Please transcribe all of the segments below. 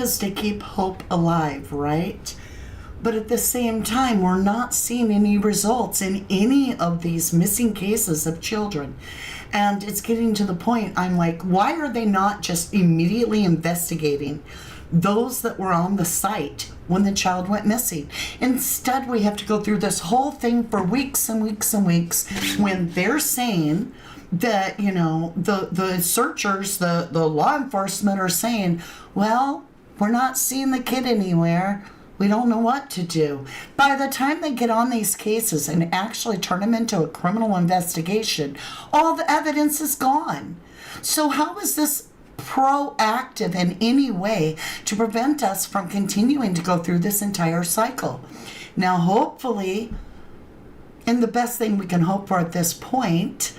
is to keep hope alive, right? But at the same time, we're not seeing any results in any of these missing cases of children. And it's getting to the point, I'm like, why are they not just immediately investigating those that were on the site when the child went missing? Instead, we have to go through this whole thing for weeks and weeks and weeks when they're saying that, you know, the searchers, the law enforcement are saying, well, we're not seeing the kid anywhere. We don't know what to do. By the time they get on these cases and actually turn them into a criminal investigation, all the evidence is gone. So how is this proactive in any way to prevent us from continuing to go through this entire cycle? Now, hopefully, and the best thing we can hope for at this point,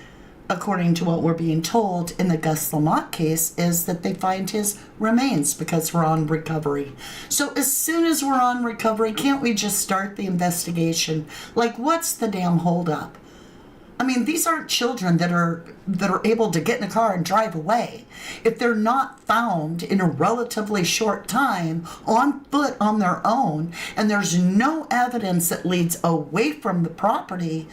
according to what we're being told in the Gus Lamont case, is that they find his remains because we're on recovery. So as soon as we're on recovery, can't we just start the investigation? Like, what's the damn holdup? I mean, these aren't children that are able to get in a car and drive away. If they're not found in a relatively short time on foot on their own, and there's no evidence that leads away from the property,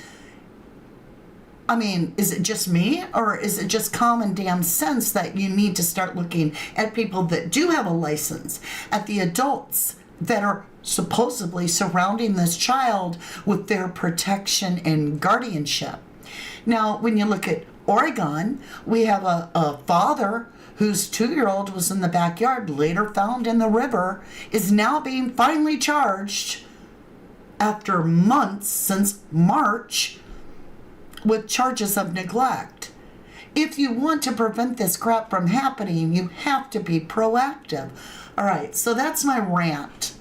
I mean, is it just me, or is it just common damn sense that you need to start looking at people that do have a license, at the adults that are supposedly surrounding this child with their protection and guardianship? Now, when you look at Oregon, we have a father whose 2-year-old was in the backyard, later found in the river, is now being finally charged after months, since March, with charges of neglect. If you want to prevent this crap from happening, you have to be proactive. All right, so that's my rant.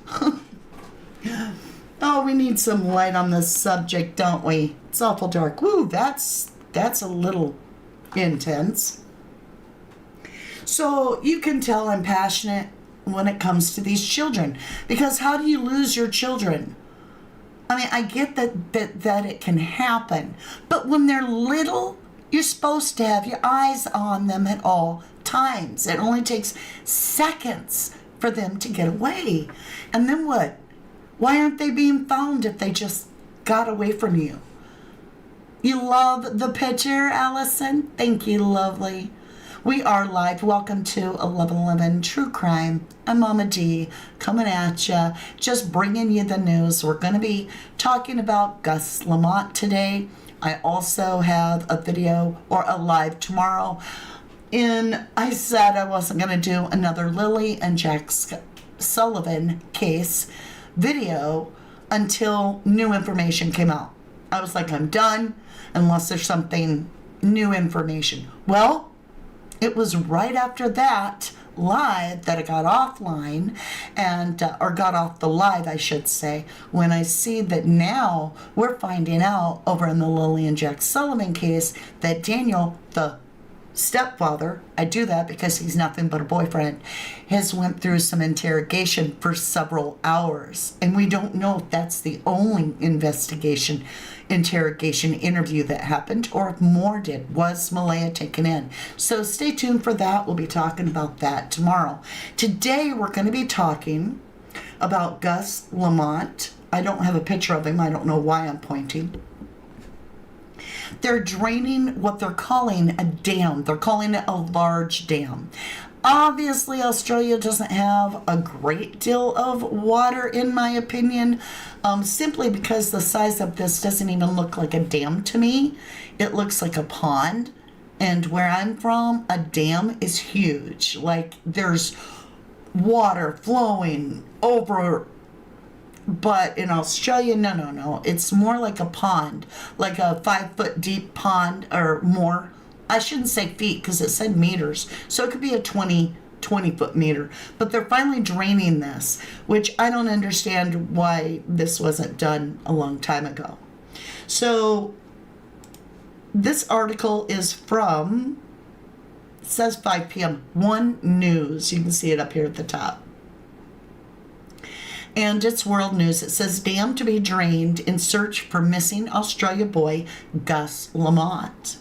Oh, we need some light on this subject, don't we? It's awful dark. Woo, that's a little intense. So you can tell I'm passionate when it comes to these children, because how do you lose your children? I mean, I get that it can happen, but when they're little, you're supposed to have your eyes on them at all times. It only takes seconds for them to get away. And then what? Why aren't they being found if they just got away from you? You love the picture, Allison? Thank you, lovely. We are live. Welcome to 1111 True Crime. I'm Mama D, coming at you, just bringing you the news. We're going to be talking about Gus Lamont today. I also have a video or a live tomorrow. I said I wasn't going to do another Lily and Jack Sullivan case video until new information came out. I was like, I'm done unless there's something new information. Well, it was right after that live that I got offline and or got off the live, I should say, when I see that now we're finding out over in the Lily and Jack Sullivan case that Daniel, the stepfather, I do that because he's nothing but a boyfriend, has went through some interrogation for several hours, and we don't know if that's the only interrogation interview that happened, or if more did. Was Malaya taken in? So stay tuned for that. We'll be talking about that tomorrow. Today we're going to be talking about Gus Lamont. I don't have a picture of him. I don't know why I'm pointing. They're draining what they're calling a dam. They're calling it a large dam. Obviously, Australia doesn't have a great deal of water, in my opinion, simply because the size of this doesn't even look like a dam to me. It looks like a pond. And where I'm from, a dam is huge. Like, there's water flowing over. But in Australia, no. It's more like a pond, like a 5-foot deep pond or more. I shouldn't say feet because it said meters. So it could be a 20-foot meter. But they're finally draining this, which I don't understand why this wasn't done a long time ago. So this article is from, it says 5 p.m., One News. You can see it up here at the top. And it's world news. It says, dam to be drained in search for missing Australia boy Gus Lamont.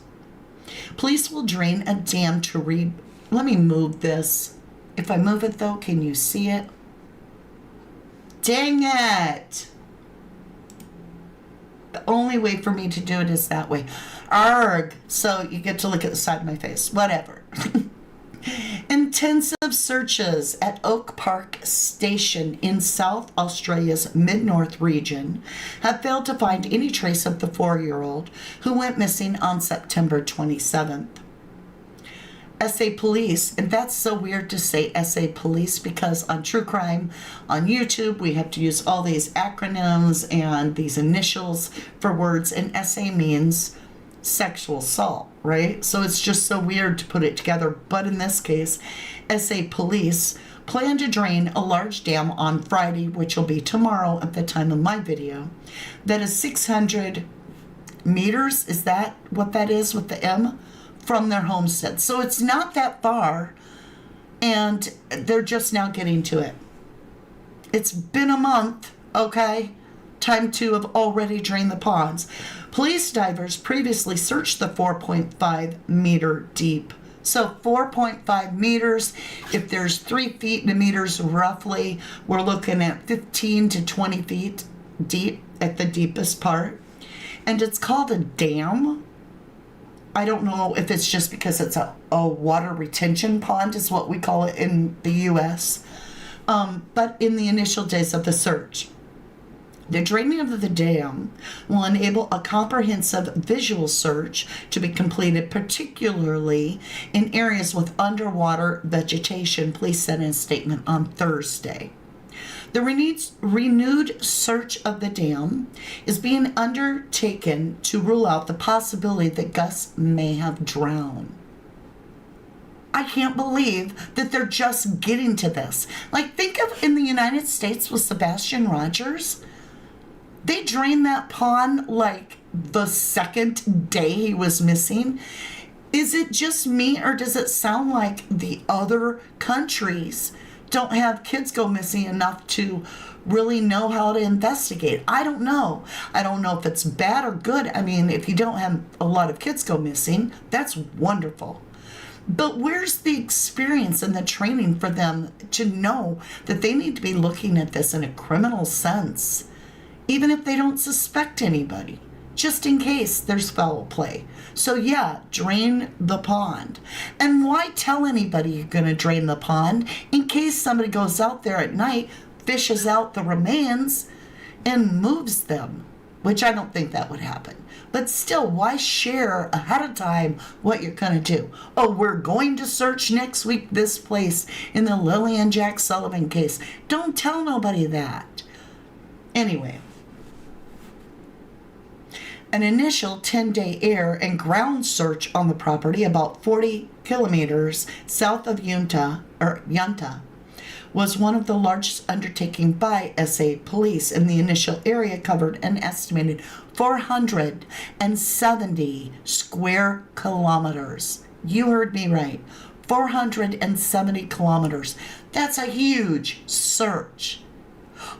Police will drain a dam to let me move this. If I move it though, can you see it? Dang it! The only way for me to do it is that way. Arg! So you get to look at the side of my face. Whatever. Intensive searches at Oak Park Station in South Australia's Mid-North region have failed to find any trace of the 4-year-old who went missing on September 27th. SA Police, and that's so weird to say SA Police because on true crime on YouTube we have to use all these acronyms and these initials for words, and SA means sexual assault, right? So it's just so weird to put it together. But in this case, SA Police plan to drain a large dam on Friday, which will be tomorrow at the time of my video, that is 600 meters, is that what that is with the M, from their homestead. So it's not that far, and they're just now getting to it. It's been a month, okay? Time to have already drained the ponds. Police divers previously searched the 4.5 meter deep. So 4.5 meters, if there's 3 feet in the meters roughly, we're looking at 15 to 20 feet deep at the deepest part. And it's called a dam. I don't know if it's just because it's a water retention pond is what we call it in the U.S. But in the initial days of the search, the draining of the dam will enable a comprehensive visual search to be completed, particularly in areas with underwater vegetation, police said in a statement on Thursday. The renewed search of the dam is being undertaken to rule out the possibility that Gus may have drowned. I can't believe that they're just getting to this. Like, think of in the United States with Sebastian Rogers. They drained that pond like the second day he was missing. Is it just me, or does it sound like the other countries don't have kids go missing enough to really know how to investigate? I don't know. I don't know if it's bad or good. I mean, if you don't have a lot of kids go missing, that's wonderful. But where's the experience and the training for them to know that they need to be looking at this in a criminal sense, even if they don't suspect anybody, just in case there's foul play? So yeah, drain the pond. And why tell anybody you're going to drain the pond in case somebody goes out there at night, fishes out the remains, and moves them? Which I don't think that would happen. But still, why share ahead of time what you're going to do? Oh, we're going to search next week this place in the Lillian Jack Sullivan case. Don't tell nobody that. Anyway. An initial 10-day air and ground search on the property about 40 kilometers south of Yunta was one of the largest undertaking by SA Police, and the initial area covered an estimated 470 square kilometers. You heard me right. 470 kilometers. That's a huge search.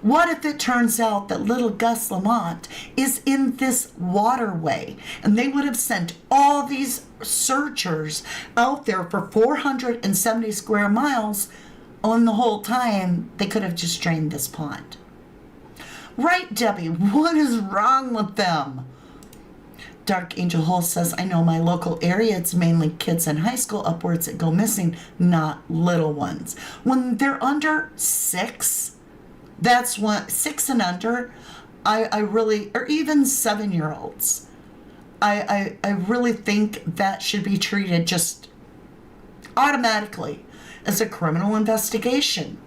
What if it turns out that little Gus Lamont is in this waterway, and they would have sent all these searchers out there for 470 square miles, and the whole time they could have just drained this pond? Right, Debbie, what is wrong with them? Dark Angel Hole says, I know my local area, it's mainly kids in high school upwards that go missing, not little ones. When they're under 6, that's what, 6 and under, I really, or even 7-year-olds, I really think that should be treated just automatically as a criminal investigation.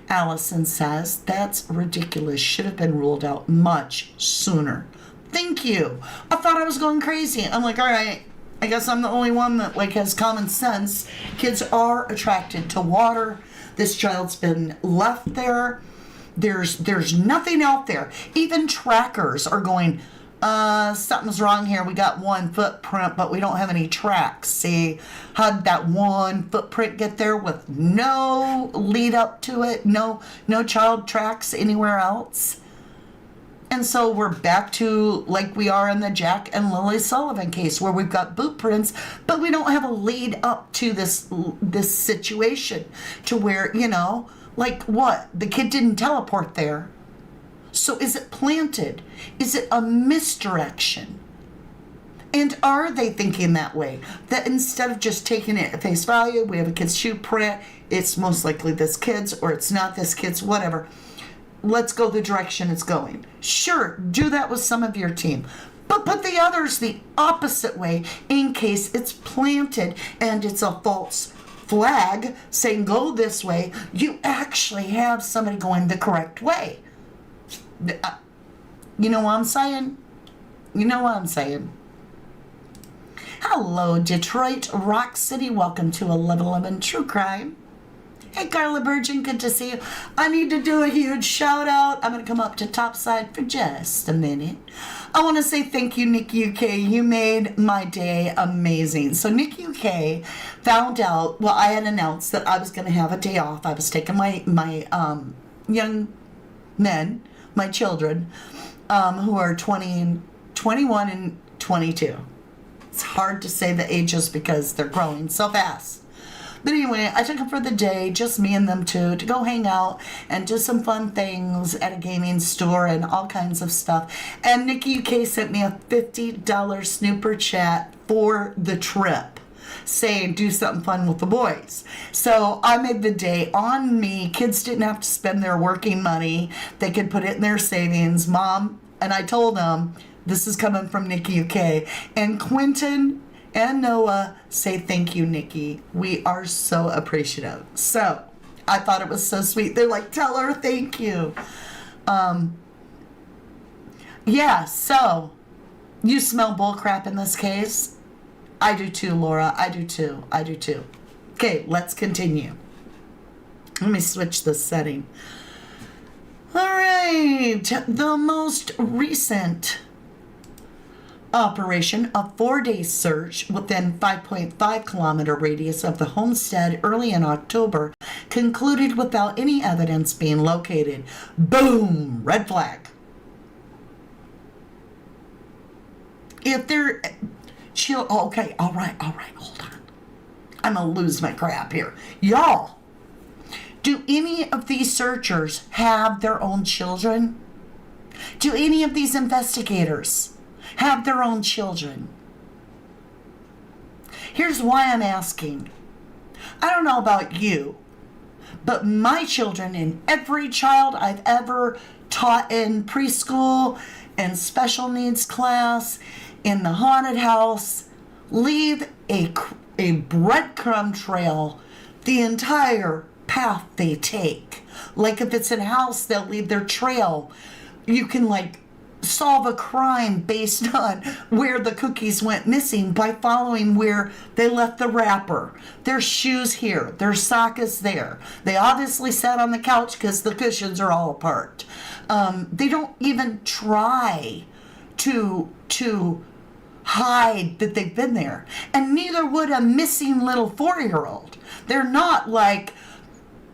Allison says, that's ridiculous, should have been ruled out much sooner. Thank you. I thought I was going crazy. I'm like, all right, I guess I'm the only one that has common sense. Kids are attracted to water. This child's been left there. There's nothing out there. Even trackers are going, something's wrong here. We got one footprint, but we don't have any tracks. See, how'd that one footprint get there with no lead up to it? No child tracks anywhere else? And so we're back to like we are in the Jack and Lily Sullivan case, where we've got boot prints, but we don't have a lead up to this situation to where, like what? The kid didn't teleport there. So is it planted? Is it a misdirection? And are they thinking that way? That instead of just taking it at face value, we have a kid's shoe print, it's most likely this kid's, or it's not this kid's, whatever. Let's go the direction it's going. Sure, do that with some of your team. But put the others the opposite way in case it's planted and it's a false flag saying go this way. You actually have somebody going the correct way. You know what I'm saying? You know what I'm saying? Hello, Detroit, Rock City. Welcome to 1111 True Crime. Hey, Carla Virgin, good to see you. I need to do a huge shout out. I'm going to come up to topside for just a minute. I want to say thank you, Nick UK. You made my day amazing. So Nick UK found out, well, I had announced that I was going to have a day off. I was taking my young men, my children, who are 21 and 22. It's hard to say the ages because they're growing so fast. But anyway, I took them for the day, just me and them two, to go hang out and do some fun things at a gaming store and all kinds of stuff. And Nikki UK sent me a $50 snooper chat for the trip, saying do something fun with the boys. So I made the day on me. Kids didn't have to spend their working money. They could put it in their savings. Mom, and I told them, this is coming from Nikki UK. And Quentin and Noah say thank you, Nikki. We are so appreciative. So I thought it was so sweet. They're like, tell her thank you. Yeah, so you smell bullcrap in this case? I do too, Laura. I do too. I do too. Okay, let's continue. Let me switch the setting. All right. The most recent operation, a 4-day search within 5.5 kilometer radius of the homestead early in October, concluded without any evidence being located. Boom! Red flag. If they're chill, okay, all right, hold on. I'm gonna lose my crap here. Y'all, do any of these searchers have their own children? Do any of these investigators have their own children? Here's why I'm asking. I don't know about you, but my children and every child I've ever taught in preschool and special needs class, in the haunted house, leave a breadcrumb trail the entire path they take. Like if it's in a house, they'll leave their trail. You can solve a crime based on where the cookies went missing by following where they left the wrapper. Their shoes here, their sock is there. They obviously sat on the couch because the cushions are all apart. They don't even try to hide that they've been there. And neither would a missing little 4-year-old. They're not like,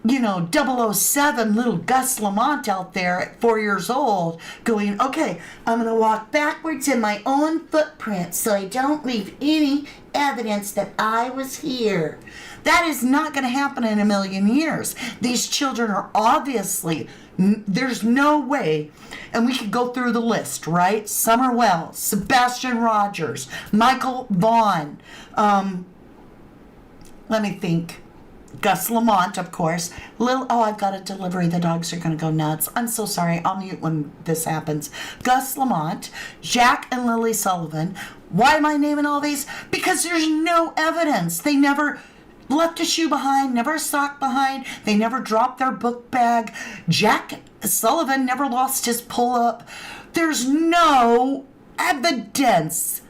007 little Gus Lamont out there at 4 years old going, okay, I'm going to walk backwards in my own footprint so I don't leave any evidence that I was here. That is not going to happen in a million years. These children are obviously, there's no way, and we could go through the list, right? Summer Wells, Sebastian Rogers, Michael Vaughn, let me think. Gus Lamont, of course. I've got a delivery. The dogs are going to go nuts. I'm so sorry. I'll mute when this happens. Gus Lamont, Jack and Lily Sullivan. Why am I naming all these? Because there's no evidence. They never left a shoe behind, never a sock behind. They never dropped their book bag. Jack Sullivan never lost his pull-up. There's no evidence.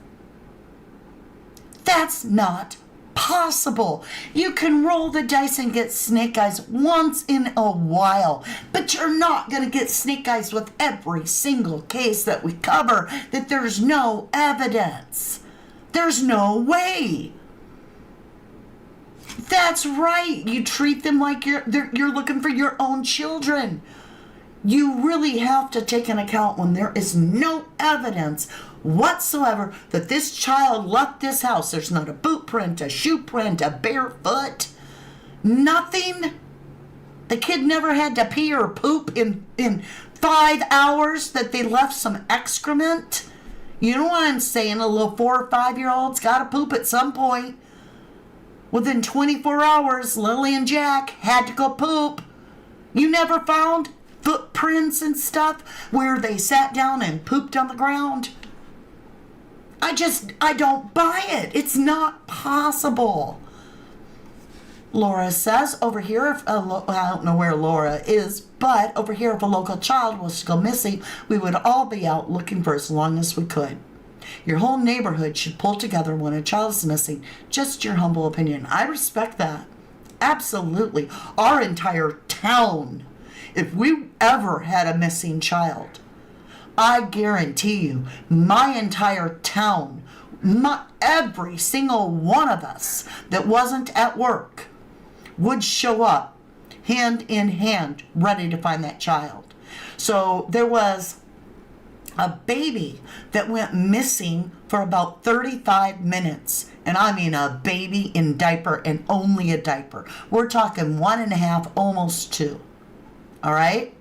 That's not possible. You can roll the dice and get snake eyes once in a while, but you're not going to get snake eyes with every single case that we cover that there's no evidence. There's no way. That's right. You treat them like you're looking for your own children. You really have to take into account when there is no evidence whatsoever that this child left this house. There's not a boot print, a shoe print, a barefoot, nothing. The kid never had to pee or poop in 5 hours that they left some excrement. You know what I'm saying? A little 4 or 5-year-old's got to poop at some point. Within 24 hours, Lily and Jack had to go poop. You never found footprints and stuff where they sat down and pooped on the ground? I don't buy it. It's not possible. Laura says, over here, I don't know where Laura is, but over here, if a local child was to go missing, we would all be out looking for as long as we could. Your whole neighborhood should pull together when a child is missing. Just your humble opinion. I respect that. Absolutely. Our entire town, if we ever had a missing child, I guarantee you, my entire town, every single one of us that wasn't at work would show up hand in hand ready to find that child. So there was a baby that went missing for about 35 minutes. And I mean a baby in diaper and only a diaper. We're talking 1.5, almost 2. All right?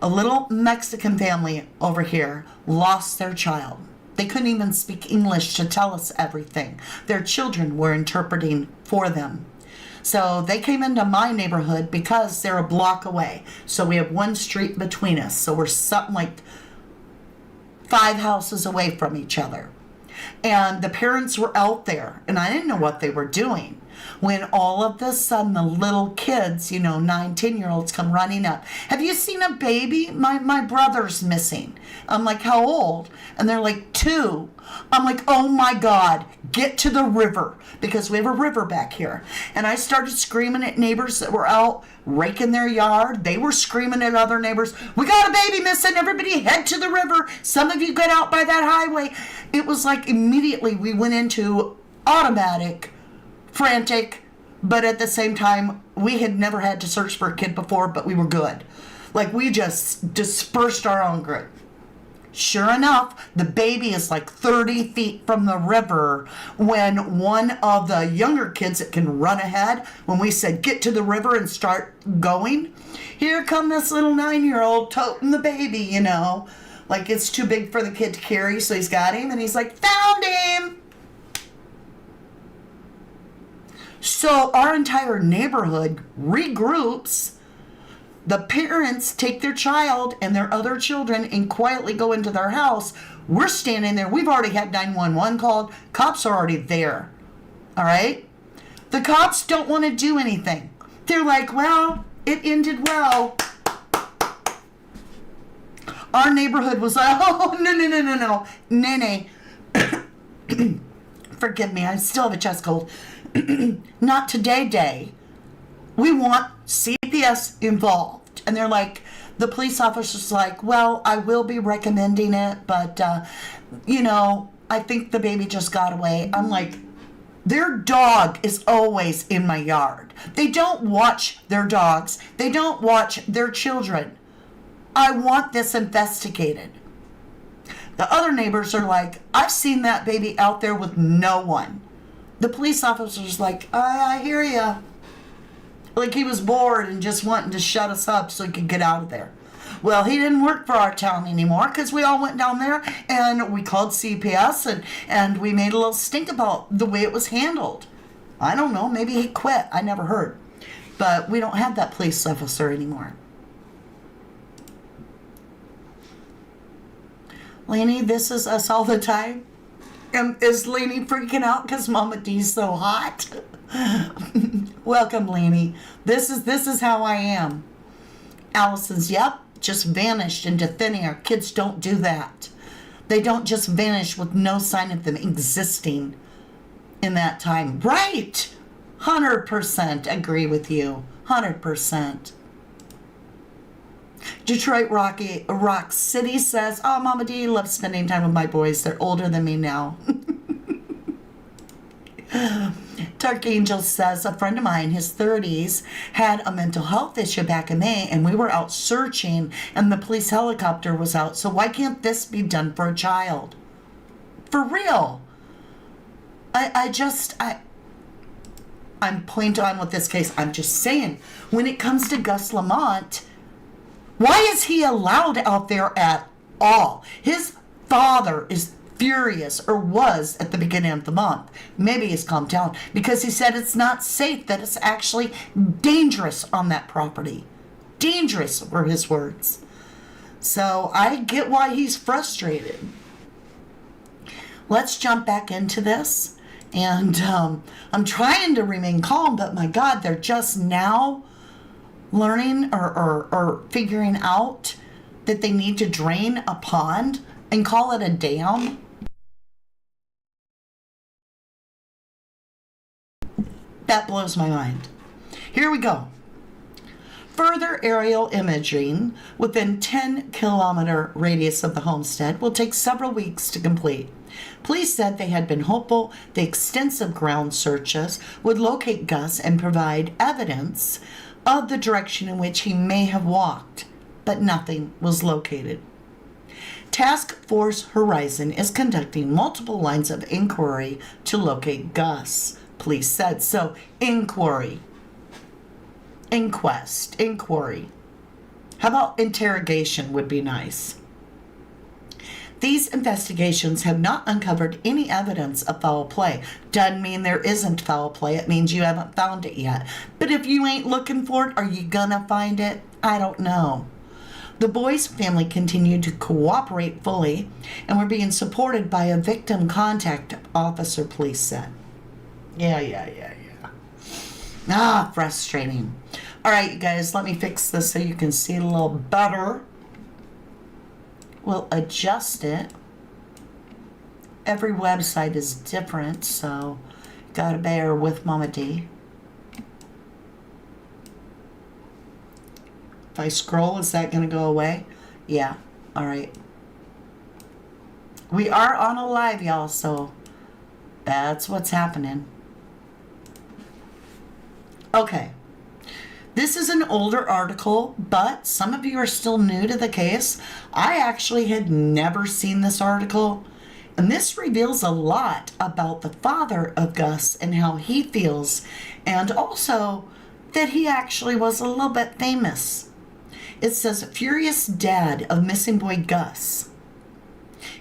A little Mexican family over here lost their child. They couldn't even speak English to tell us everything. Their children were interpreting for them. So they came into my neighborhood because they're a block away. So we have one street between us. So we're something like 5 houses away from each other. And the parents were out there, and I didn't know what they were doing. When all of a sudden the little kids, 9, 10-year-olds come running up. Have you seen a baby? My brother's missing. I'm like, how old? And they're like, 2. I'm like, oh my God, get to the river, because we have a river back here. And I started screaming at neighbors that were out raking their yard. They were screaming at other neighbors, we got a baby missing, everybody head to the river. Some of you get out by that highway. It was like immediately we went into automatic, frantic, but at the same time, we had never had to search for a kid before, but we were good. Like, we just dispersed our own group. Sure enough, the baby is like 30 feet from the river when one of the younger kids that can run ahead, when we said, get to the river and start going, here come this little 9-year-old toting the baby, like it's too big for the kid to carry, so he's got him, and he's like, found him! So our entire neighborhood regroups. The parents take their child and their other children and quietly go into their house. We're standing there. We've already had 911 called. Cops are already there. All right? The cops don't want to do anything. They're like, well, it ended well. Our neighborhood was like, oh, no. Nene. Forgive me, I still have a chest cold. Not today, day. We want CPS involved. And they're like, the police officer's like, well, I will be recommending it, but, I think the baby just got away. I'm like, their dog is always in my yard. They don't watch their dogs. They don't watch their children. I want this investigated. The other neighbors are like, I've seen that baby out there with no one. The police officer's like, I hear ya. Like he was bored and just wanting to shut us up so he could get out of there. Well, he didn't work for our town anymore because we all went down there and we called CPS and we made a little stink about the way it was handled. I don't know, maybe he quit. I never heard. But we don't have that police officer anymore. Lainey, this is us all the time. Is Lainey freaking out because Mama D's so hot? Welcome, Lainey. This is how I am. Allison's, yep, just vanished into thin air. Kids don't do that. They don't just vanish with no sign of them existing in that time. Right. 100% agree with you. 100%. Detroit Rock City says, oh, Mama D loves spending time with my boys. They're older than me now. Dark Angel says, a friend of mine, his 30s, had a mental health issue back in May, and we were out searching, and the police helicopter was out. So why can't this be done for a child? For real. I'm point on with this case. I'm just saying, when it comes to Gus Lamont, why is he allowed out there at all? His father is furious, or was at the beginning of the month. Maybe he's calmed down, because he said it's not safe, that it's actually dangerous on that property. Dangerous were his words. So I get why he's frustrated. Let's jump back into this. And I'm trying to remain calm, but my God, they're just now learning or figuring out that they need to drain a pond and call it a dam. That blows my mind. Here we go. Further aerial imaging within 10-kilometer radius of the homestead will take several weeks to complete. Police said they had been hopeful the extensive ground searches would locate Gus and provide evidence of the direction in which he may have walked, but nothing was located. Task Force Horizon is conducting multiple lines of inquiry to locate Gus, police said. So, inquiry. Inquest. Inquiry. How about interrogation would be nice? These investigations have not uncovered any evidence of foul play. Doesn't mean there isn't foul play. It means you haven't found it yet. But if you ain't looking for it, are you gonna find it? I don't know. The boy's family continued to cooperate fully and were being supported by a victim contact officer, police said. Yeah. Frustrating. All right, you guys, let me fix this so you can see it a little better. We'll adjust it. Every website is different, so gotta bear with Mama D. If I scroll, is that gonna go away? Yeah, all right. We are on a live, y'all, so that's what's happening. Okay. This is an older article, but some of you are still new to the case. I actually had never seen this article, and this reveals a lot about the father of Gus and how he feels, and also that he actually was a little bit famous. It says, furious dad of missing boy Gus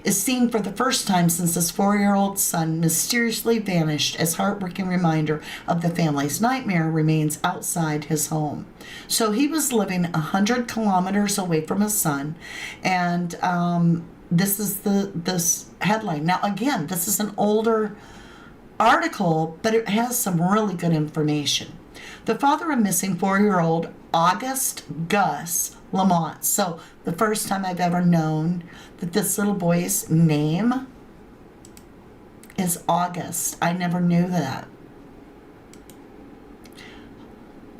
is seen for the first time since his 4-year-old son mysteriously vanished, as heartbreaking reminder of the family's nightmare remains outside his home. So he was living 100 kilometers away from his son, and this is this headline. Now again, this is an older article, but it has some really good information. The father of missing 4-year-old August Gus Lamont. So the first time I've ever known that this little boy's name is August. I never knew that.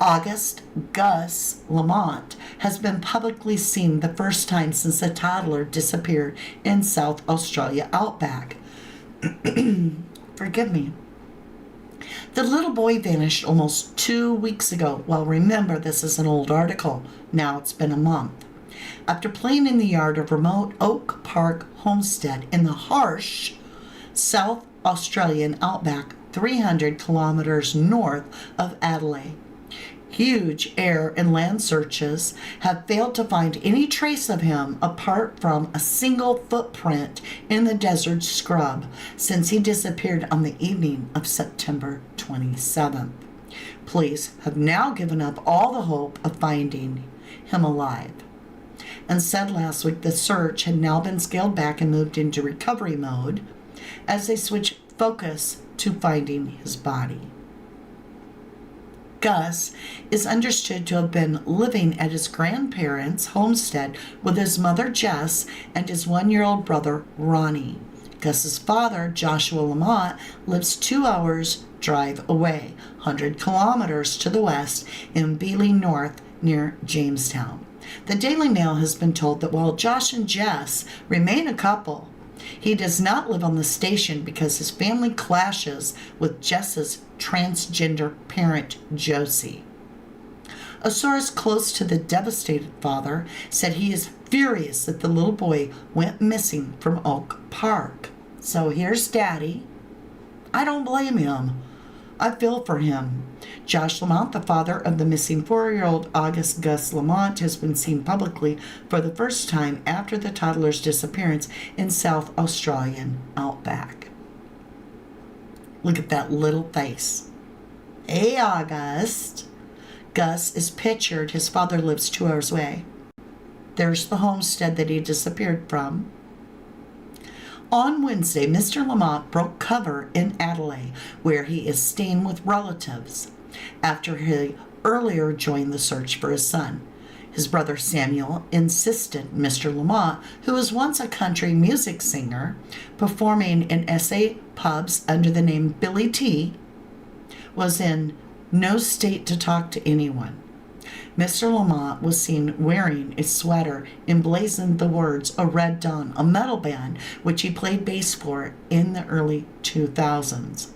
August Gus Lamont has been publicly seen the first time since a toddler disappeared in South Australia outback. Forgive me. The little boy vanished almost 2 weeks ago. Well, remember, this is an old article. Now it's been a month. After playing in the yard of remote Oak Park homestead in the harsh South Australian outback, 300 kilometers north of Adelaide. Huge air and land searches have failed to find any trace of him apart from a single footprint in the desert scrub since he disappeared on the evening of September 27th. Police have now given up all the hope of finding him alive and said last week the search had now been scaled back and moved into recovery mode as they switch focus to finding his body. Gus is understood to have been living at his grandparents' homestead with his mother Jess and his 1-year-old brother Ronnie. Gus's father, Joshua Lamont, lives 2 hours drive away, 100 kilometers to the west in Beeley North near Jamestown. The Daily Mail has been told that while Josh and Jess remain a couple, he does not live on the station because his family clashes with Jess's transgender parent, Josie. A source close to the devastated father said he is furious that the little boy went missing from Oak Park. So here's Daddy. I don't blame him. I feel for him. Josh Lamont, the father of the missing 4-year-old August Gus Lamont, has been seen publicly for the first time after the toddler's disappearance in South Australian outback. Look at that little face. Hey, August. Gus is pictured. His father lives 2 hours away. There's the homestead that he disappeared from. On Wednesday, Mr. Lamont broke cover in Adelaide, where he is staying with relatives, after he earlier joined the search for his son. His brother Samuel insisted Mr. Lamont, who was once a country music singer, performing in SA pubs under the name Billy T, was in no state to talk to anyone. Mr. Lamont was seen wearing a sweater emblazoned the words "A Red Dawn," a metal band which he played bass for in the early 2000s.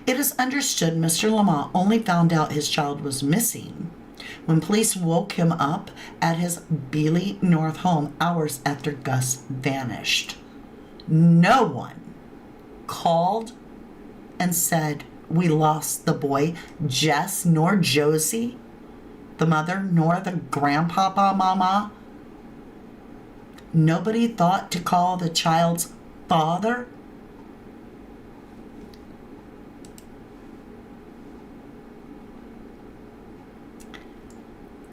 It is understood Mr. Lamont only found out his child was missing when police woke him up at his Beeley North home hours after Gus vanished. No one called and said, "We lost the boy," Jess nor Josie, the mother, nor the grandpapa mama. Nobody thought to call the child's father.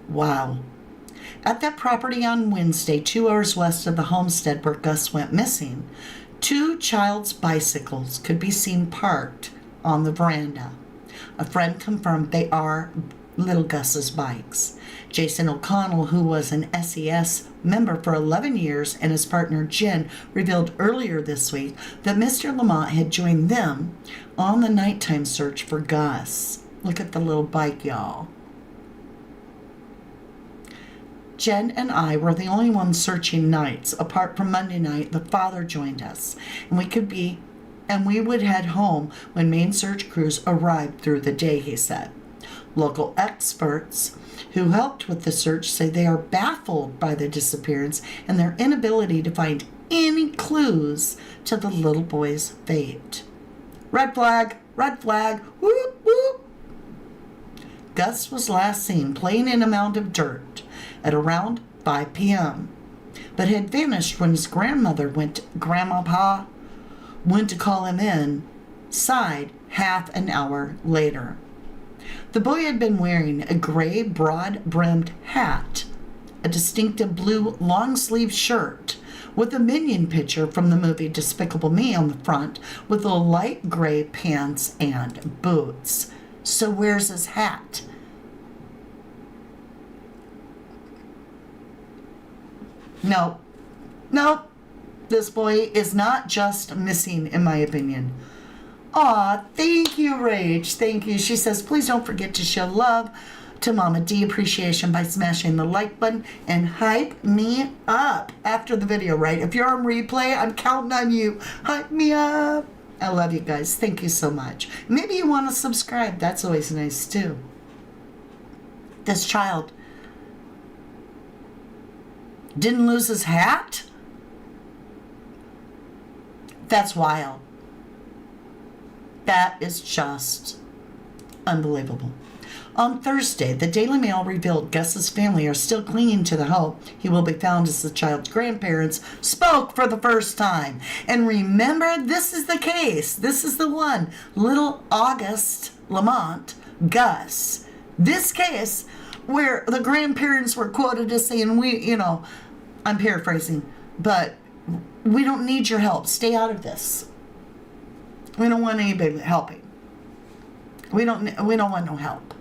Wow. At that property on Wednesday, 2 hours west of the homestead where Gus went missing, 2 child's bicycles could be seen parked on the veranda. A friend confirmed they are little Gus's bikes. Jason O'Connell, who was an SES member for 11 years, and his partner Jen revealed earlier this week that Mr. Lamont had joined them on the nighttime search for Gus. Look at the little bike, y'all. Jen and I were the only ones searching nights. Apart from Monday night, the father joined us, and we would head home when main search crews arrived through the day, he said. Local experts who helped with the search say they are baffled by the disappearance and their inability to find any clues to the little boy's fate. Red flag, whoop, whoop. Gus was last seen playing in a mound of dirt at around 5 p.m., but had vanished when his grandpapa went to call him inside half an hour later. The boy had been wearing a gray broad-brimmed hat, a distinctive blue long-sleeved shirt with a Minion picture from the movie Despicable Me on the front, with the light gray pants and boots. So where's his hat? Nope. This boy is not just missing, in my opinion. Aw, thank you, Rach. Thank you. She says, please don't forget to show love to Mama D appreciation by smashing the like button and hype me up after the video, right? If you're on replay, I'm counting on you. Hype me up. I love you guys. Thank you so much. Maybe you want to subscribe. That's always nice, too. This child didn't lose his hat? That's wild. That is just unbelievable. On Thursday, the Daily Mail revealed Gus's family are still clinging to the hope he will be found as the child's grandparents spoke for the first time. And remember, this is the case. This is the one. Little August Lamont, Gus. This case where the grandparents were quoted as saying, I'm paraphrasing, but we don't need your help. Stay out of this. We don't want anybody helping. We don't want no help.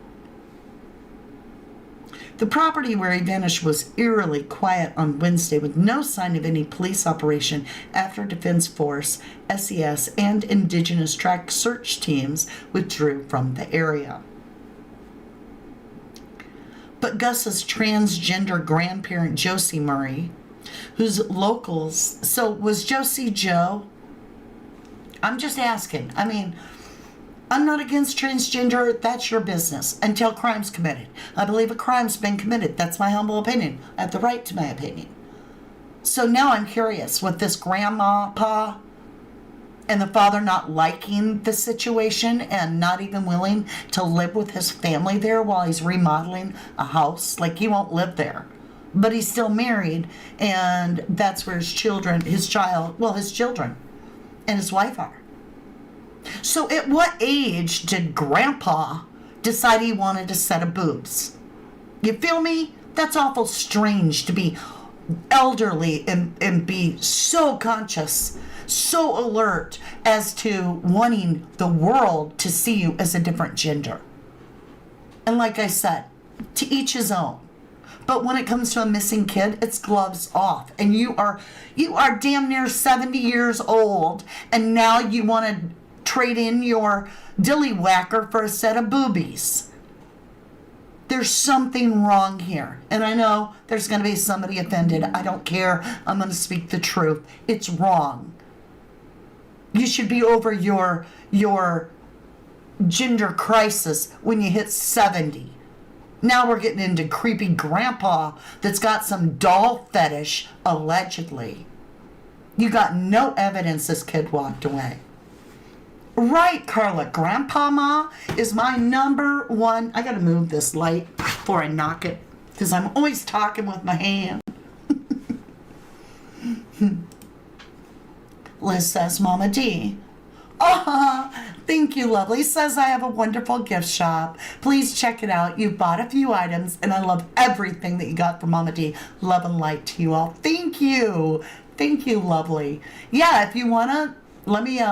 The property where he vanished was eerily quiet on Wednesday, with no sign of any police operation after Defense Force, SES, and Indigenous track search teams withdrew from the area. But Gus's transgender grandparent, Josie Murray, whose locals... So was Josie Joe? I'm just asking. I mean, I'm not against transgender. That's your business until crime's committed. I believe a crime's been committed. That's my humble opinion. I have the right to my opinion. So now I'm curious with this grandpa and the father not liking the situation and not even willing to live with his family there while he's remodeling a house. Like, he won't live there, but he's still married, and that's where his children and his wife are. So at what age did grandpa decide he wanted a set of boobs? You feel me? That's awful strange to be elderly and be so conscious, so alert as to wanting the world to see you as a different gender. And like I said, to each his own. But when it comes to a missing kid, it's gloves off. And you are damn near 70 years old, and now you want to trade in your dilly whacker for a set of boobies. There's something wrong here. And I know there's going to be somebody offended. I don't care. I'm going to speak the truth. It's wrong. You should be over your gender crisis when you hit 70. Now we're getting into creepy grandpa that's got some doll fetish, allegedly. You got no evidence this kid walked away. Right, Carla. Grandpa Ma is my number one. I got to move this light before I knock it because I'm always talking with my hand. Liz says, Mama D. Oh, thank you, lovely. Says I have a wonderful gift shop. Please check it out. You bought a few items, and I love everything that you got from Mama D. Love and light to you all. Thank you. Thank you, lovely. Yeah, if you want to, let me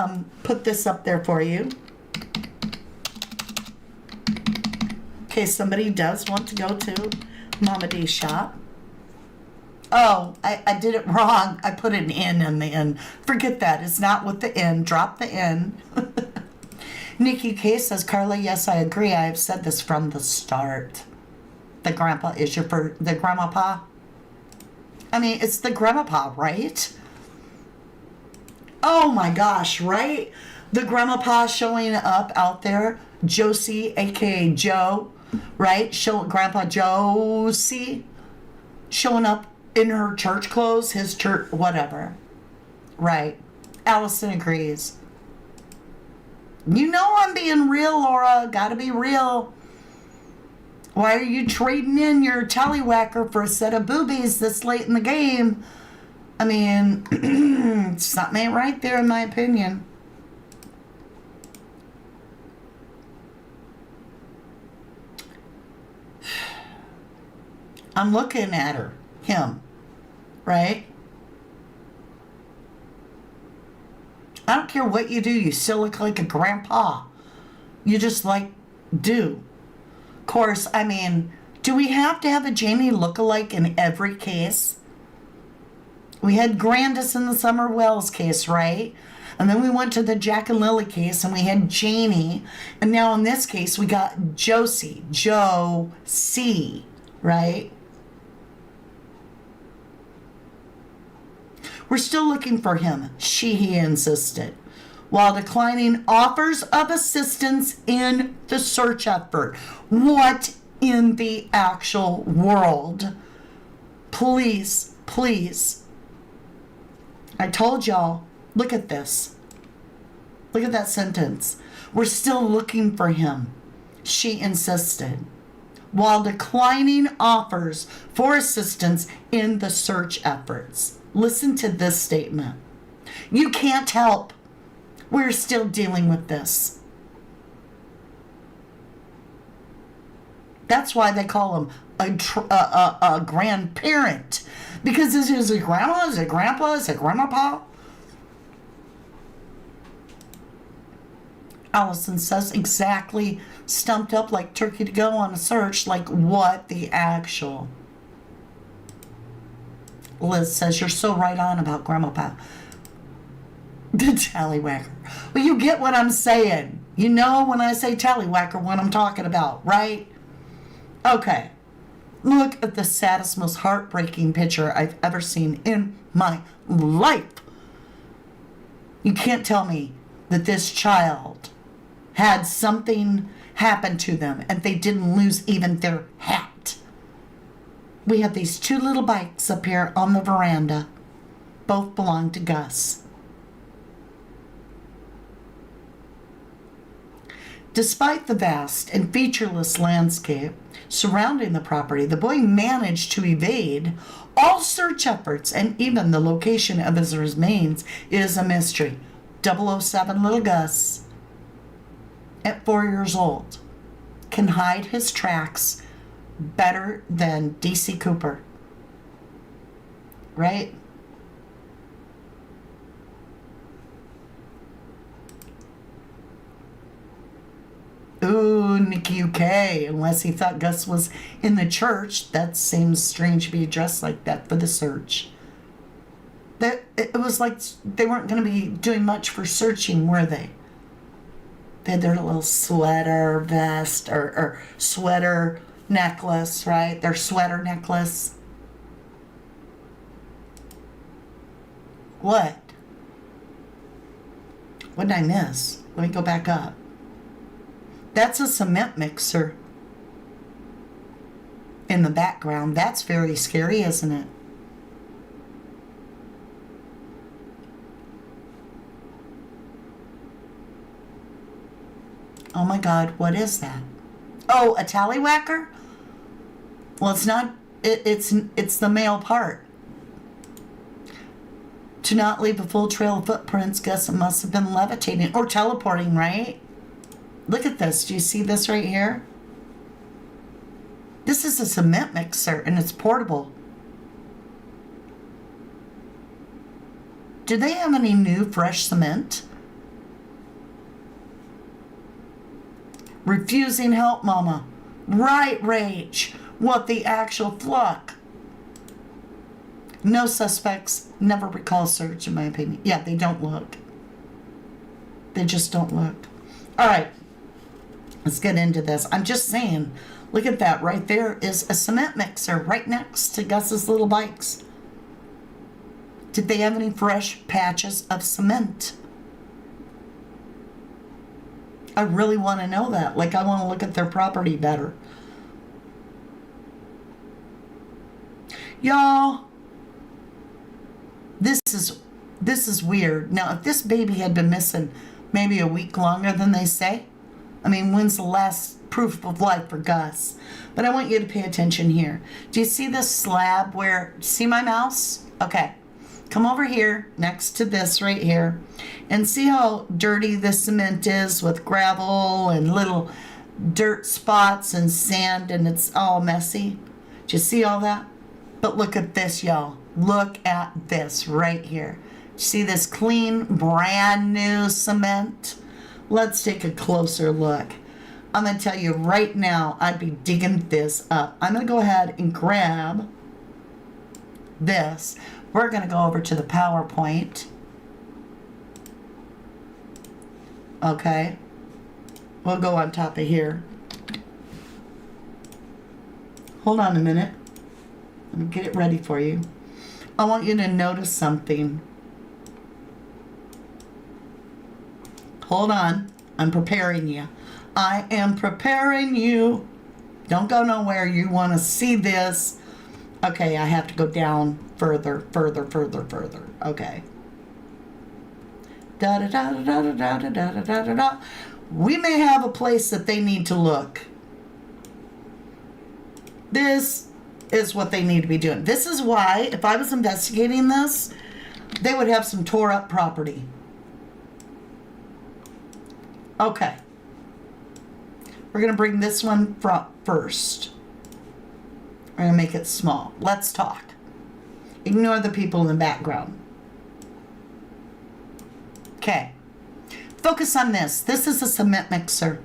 put this up there for you. In case somebody does want to go to Mama D's shop. Oh, I did it wrong. I put an N in the end. Forget that. It's not with the N. Drop the N. Nikki K says, Carla, yes, I agree. I have said this from the start. The grandpa is the grandpa. I mean, it's the grandpa, right? Oh my gosh, right? The grandpa showing up out there. Josie, aka Joe, right? Grandpa Josie showing up in her church clothes, his church, whatever. Right. Allison agrees. You know I'm being real, Laura. Gotta be real. Why are you trading in your tallywhacker for a set of boobies this late in the game? I mean, something ain't right there in my opinion. I'm looking at him, right? I don't care what you do, you still look like a grandpa. You just do. Of course, I mean, do we have to have a Jamie lookalike in every case? We had Grandis in the Summer Wells case, right? And then we went to the Jack and Lily case and we had Janie. And now in this case, we got Josie, right? We're still looking for him, he insisted, while declining offers of assistance in the search effort. What in the actual world? Please. I told y'all, look at this. Look at that sentence. We're still looking for him, she insisted, while declining offers for assistance in the search efforts. Listen to this statement. You can't help. We're still dealing with this. That's why they call him a grandparent. Because this is a grandma, is a grandpa, is a grandpa. Allison says, exactly, stumped up like turkey to go on a search. Like what the actual... Liz says, you're so right on about grandpa. The tallywhacker. Well, you get what I'm saying. You know when I say tallywhacker what I'm talking about, right? Okay. Look at the saddest, most heartbreaking picture I've ever seen in my life. You can't tell me that this child had something happen to them and they didn't lose even their hat. We have these 2 little bikes up here on the veranda. Both belong to Gus. Despite the vast and featureless landscape surrounding the property, the boy managed to evade all search efforts, and even the location of his remains is a mystery. 007 little Gus, at 4 years old, can hide his tracks better than D.C. Cooper. Right? Ooh, Nikki UK. Unless he thought Gus was in the church, that seems strange to be dressed like that for the search. That it was like they weren't going to be doing much for searching, were they? They had their little sweater vest or sweater necklace, right? Their sweater necklace. What? What did I miss? Let me go back up. That's a cement mixer in the background. That's very scary, isn't it? Oh my God, what is that? Oh, a tallywhacker? Well, it's not. It's the male part. To not leave a full trail of footprints, Gus must have been levitating or teleporting, right? Look at this. Do you see this right here? This is a cement mixer and it's portable. Do they have any new fresh cement? Refusing help, Mama. Right, Rach. What the actual fluck? No suspects. Never recall search, in my opinion. Yeah, they don't look. They just don't look. All right. Let's get into this. I'm just saying, look at that. Right there is a cement mixer right next to Gus's little bikes. Did they have any fresh patches of cement? I really want to know that. Like, I want to look at their property better. Y'all, this is weird. Now, if this baby had been missing maybe a week longer than they say, I mean, when's the last proof of life for Gus? But I want you to pay attention here. Do you see this slab where, see my mouse? Okay. Come over here next to this right here and see how dirty the cement is with gravel and little dirt spots and sand, and it's all messy. Do you see all that? But look at this, y'all. Look at this right here. See this clean, brand new cement? Let's take a closer look. I'm going to tell you right now, I'd be digging this up. I'm going to go ahead and grab this. We're going to go over to the PowerPoint. Okay. We'll go on top of here. Hold on a minute. Let me get it ready for you. I want you to notice something. Hold on. I'm preparing you. I am preparing you. Don't go nowhere. You want to see this. Okay, I have to go down further. Okay. Da da da da da da da da da da da. We may have a place that they need to look. This is what they need to be doing. This is why, if I was investigating this, they would have some tore up property. Okay. We're going to bring this one first. We're going to make it small. Let's talk. Ignore the people in the background. Okay. Focus on this. This is a cement mixer.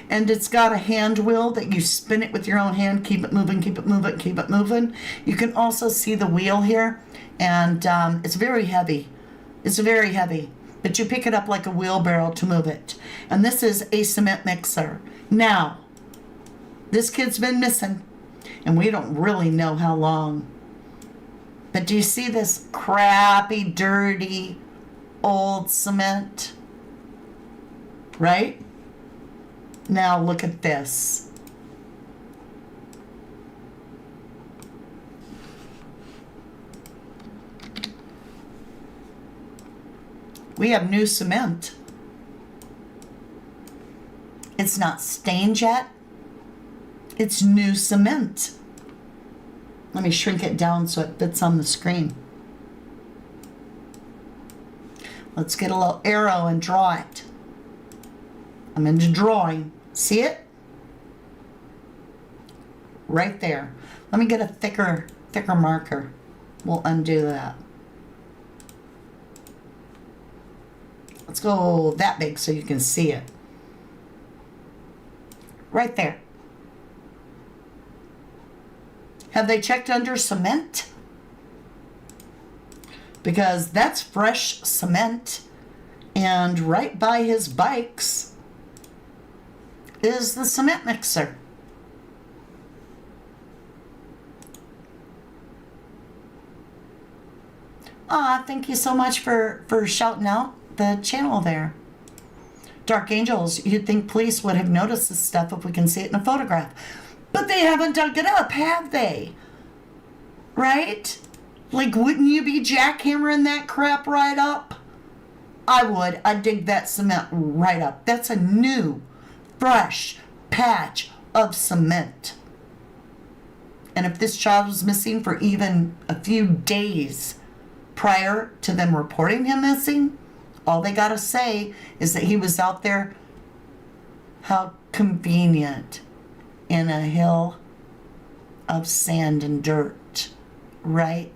And it's got a hand wheel that you spin it with your own hand. Keep it moving, keep it moving, keep it moving. You can also see the wheel here. And it's very heavy. It's very heavy. But you pick it up like a wheelbarrow to move it. And this is a cement mixer. Now, this kid's been missing. And we don't really know how long. But do you see this crappy, dirty, old cement? right? Now look at this. We have new cement. It's not stained yet. It's new cement. Let me shrink it down so it fits on the screen. Let's get a little arrow and draw it. I'm into drawing. See it? Right there. Let me get a thicker marker. We'll undo that. Let's go that big so you can see it. Right there. Have they checked under cement? Because that's fresh cement. And right by his bikes is the cement mixer. Thank you so much for shouting out the channel there. Dark Angels, you'd think police would have noticed this stuff if we can see it in a photograph. But they haven't dug it up, have they? Right? Like, wouldn't you be jackhammering that crap right up? I would. I'd dig that cement right up. That's a new, fresh patch of cement. And if this child was missing for even a few days prior to them reporting him missing, all they gotta say is that he was out there. How convenient. In a hill of sand and dirt, right?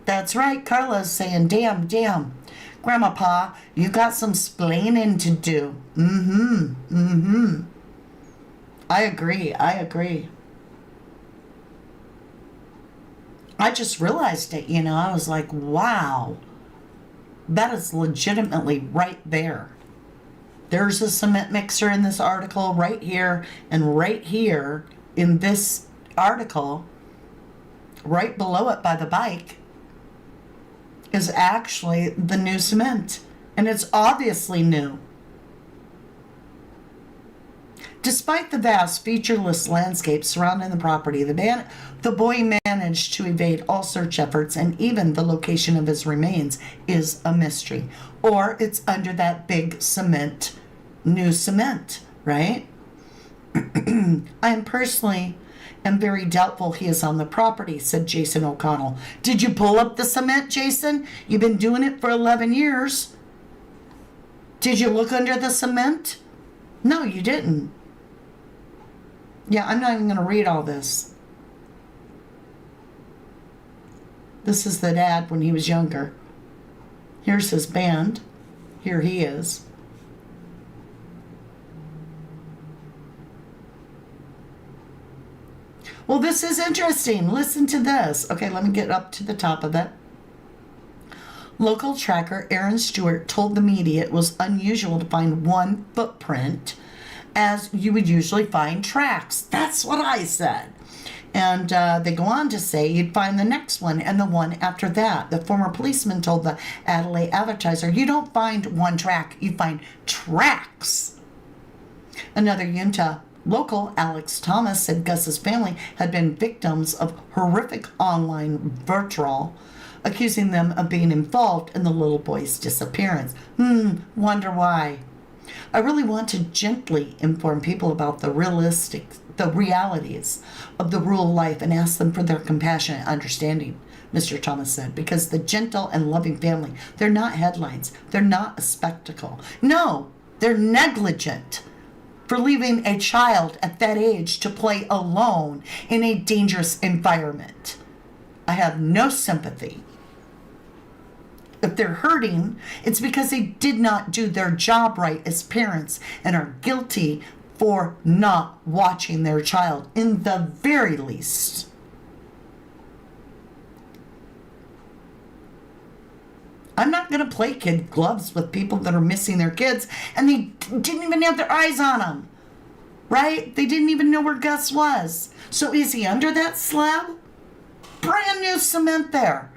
That's right, Carla's saying, damn, Grandma, you got some splaining to do. I agree. I just realized it, you know, I was like, wow, that is legitimately right there. There's a cement mixer in this article right here, and right here in this article, right below it by the bike, is actually the new cement. And it's obviously new. Despite the vast, featureless landscape surrounding the property, the boy managed to evade all search efforts, and even the location of his remains is a mystery. Or it's under that big cement, new cement, right? I am personally very doubtful he is on the property, said Jason O'Connell. Did you pull up the cement, Jason? You've been doing it for 11 years. Did you look under the cement? No, you didn't. Yeah, I'm not even going to read all this. This is the dad when he was younger. Here's his band. Here he is. Well, this is interesting. Listen to this. Okay, let me get up to the top of it. Local tracker Aaron Stewart told the media it was unusual to find one footprint as you would usually find tracks. That's what I said. And they go on to say you'd find the next one and the one after that. The former policeman told the Adelaide Advertiser, you don't find one track, you find tracks. Another Utah local, Alex Thomas, said Gus's family had been victims of horrific online vitriol, accusing them of being involved in the little boy's disappearance. Wonder why. I really want to gently inform people about the realities of the rural life and ask them for their compassion and understanding, Mr. Thomas said, because the gentle and loving family, they're not headlines. They're not a spectacle. No, they're negligent for leaving a child at that age to play alone in a dangerous environment. I have no sympathy. If they're hurting, it's because they did not do their job right as parents and are guilty for not watching their child, in the very least. I'm not going to play kid gloves with people that are missing their kids and they didn't even have their eyes on them, right? They didn't even know where Gus was. So is he under that slab? Brand new cement there.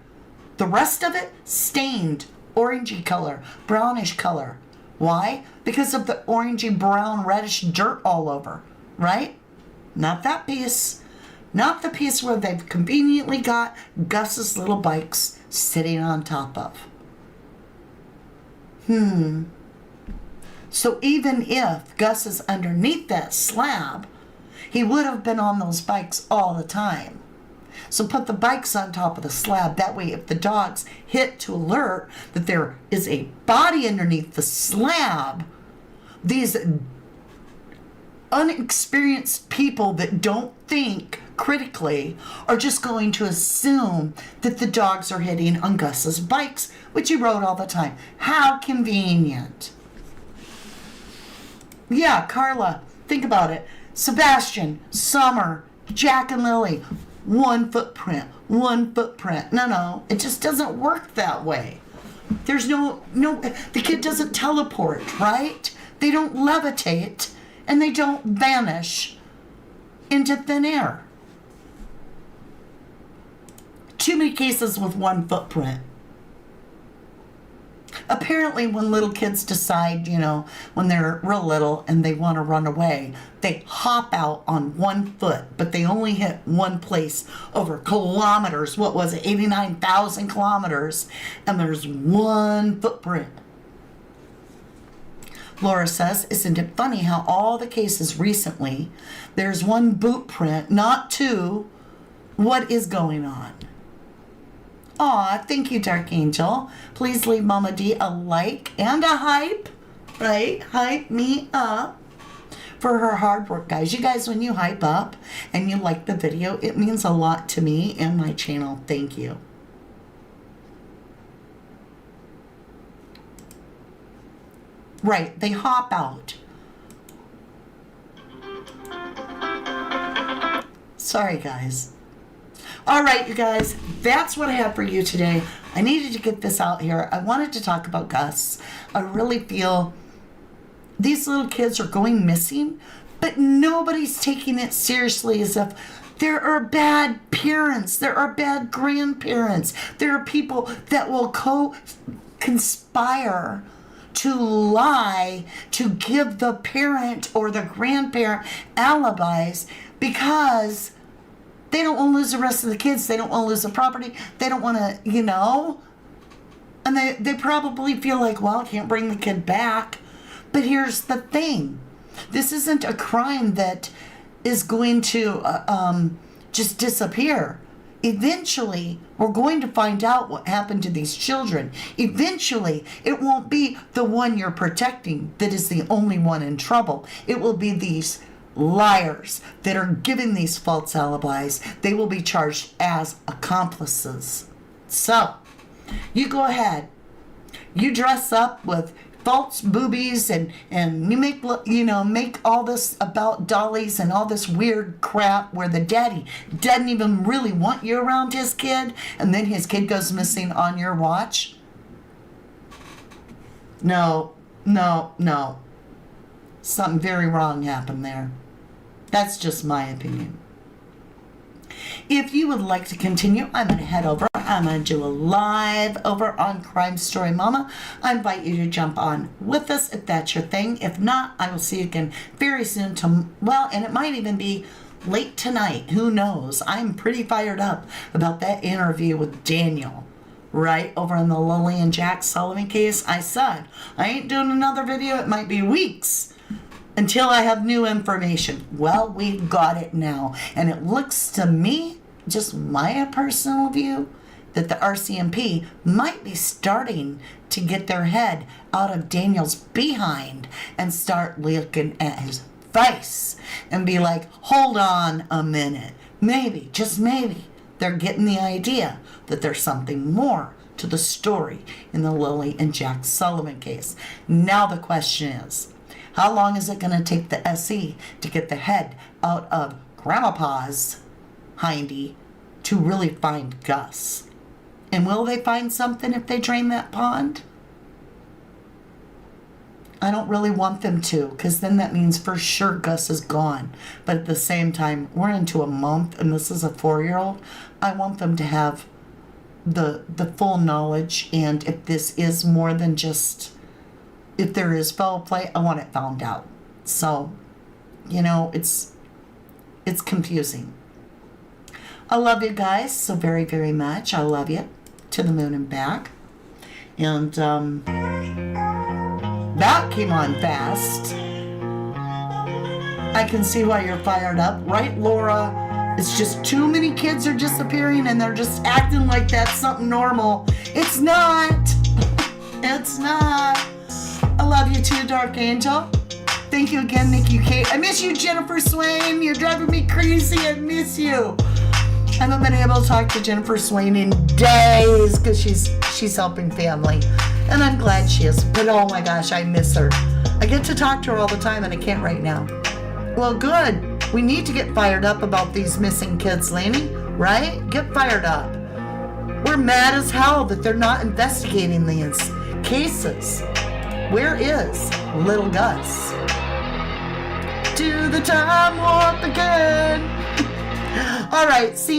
The rest of it stained orangey color, brownish color. Why? Because of the orangey, brown, reddish dirt all over, right? Not that piece. Not the piece where they've conveniently got Gus's little bikes sitting on top of. So even if Gus is underneath that slab, he would have been on those bikes all the time. So put the bikes on top of the slab. That way, if the dogs hit to alert that there is a body underneath the slab, these unexperienced people that don't think critically are just going to assume that the dogs are hitting on Gus's bikes, which he rode all the time. How convenient. Yeah, Carla, think about it. Sebastian, Summer, Jack and Lily, one footprint. No, it just doesn't work that way. There's no, the kid doesn't teleport, right? They don't levitate and they don't vanish into thin air. Too many cases with one footprint. Apparently, when little kids decide, when they're real little and they want to run away, they hop out on 1 foot, but they only hit one place over kilometers. What was it? 89,000 kilometers. And there's one footprint. Laura says, isn't it funny how all the cases recently, there's one boot print, not two. What is going on? Aw, thank you, Dark Angel. Please leave Mama D a like and a hype, right? Hype me up for her hard work, guys. You guys, when you hype up and you like the video, it means a lot to me and my channel. Thank you. Right, they hop out. Sorry, guys. All right, you guys, that's what I have for you today. I needed to get this out here. I wanted to talk about Gus. I really feel these little kids are going missing, but nobody's taking it seriously as if there are bad parents. There are bad grandparents. There are people that will conspire to lie to give the parent or the grandparent alibis because they don't want to lose the rest of the kids. They don't want to lose the property. They don't want to, and they probably feel like, well, I can't bring the kid back. But here's the thing. This isn't a crime that is going to just disappear. Eventually, we're going to find out what happened to these children. Eventually, it won't be the one you're protecting that is the only one in trouble. It will be these liars that are giving these false alibis. They will be charged as accomplices. So, you go ahead. You dress up with false boobies and you make all this about dollies and all this weird crap where the daddy doesn't even really want you around his kid, and then his kid goes missing on your watch. No. Something very wrong happened there. That's just my opinion. If you would like to continue, I'm going to head over. I'm going to do a live over on Crime Story Mama. I invite you to jump on with us if that's your thing. If not, I will see you again very soon. And it might even be late tonight. Who knows? I'm pretty fired up about that interview with Daniel. Right over in the Lily and Jack Sullivan case. I said, I ain't doing another video. It might be weeks until I have new information. Well, we've got it now. And it looks to me, just my personal view, that the RCMP might be starting to get their head out of Daniel's behind and start looking at his face and be like, hold on a minute. Maybe, just maybe, they're getting the idea that there's something more to the story in the Lily and Jack Sullivan case. Now the question is, how long is it going to take the SE to get the head out of Grandpa's hindy to really find Gus? And will they find something if they drain that pond? I don't really want them to, because then that means for sure Gus is gone. But at the same time, we're into a month and this is a 4-year-old. I want them to have the full knowledge, and if this is more than just, if there is foul play, I want it found out. So, you know, it's confusing. I love you guys so very, very much. I love you to the moon and back. And that came on fast. I can see why you're fired up, right, Laura? It's just too many kids are disappearing and they're just acting like that's something normal. It's not. It's not. I love you too, Dark Angel. Thank you again, Nikki Kate. I miss you, Jennifer Swain. You're driving me crazy. I miss you. I haven't been able to talk to Jennifer Swain in days because she's helping family. And I'm glad she is. But oh my gosh, I miss her. I get to talk to her all the time and I can't right now. Well, good. We need to get fired up about these missing kids, Lainey, right? Get fired up. We're mad as hell that they're not investigating these cases. Where is little Gus? To the time warp again. All right, see you.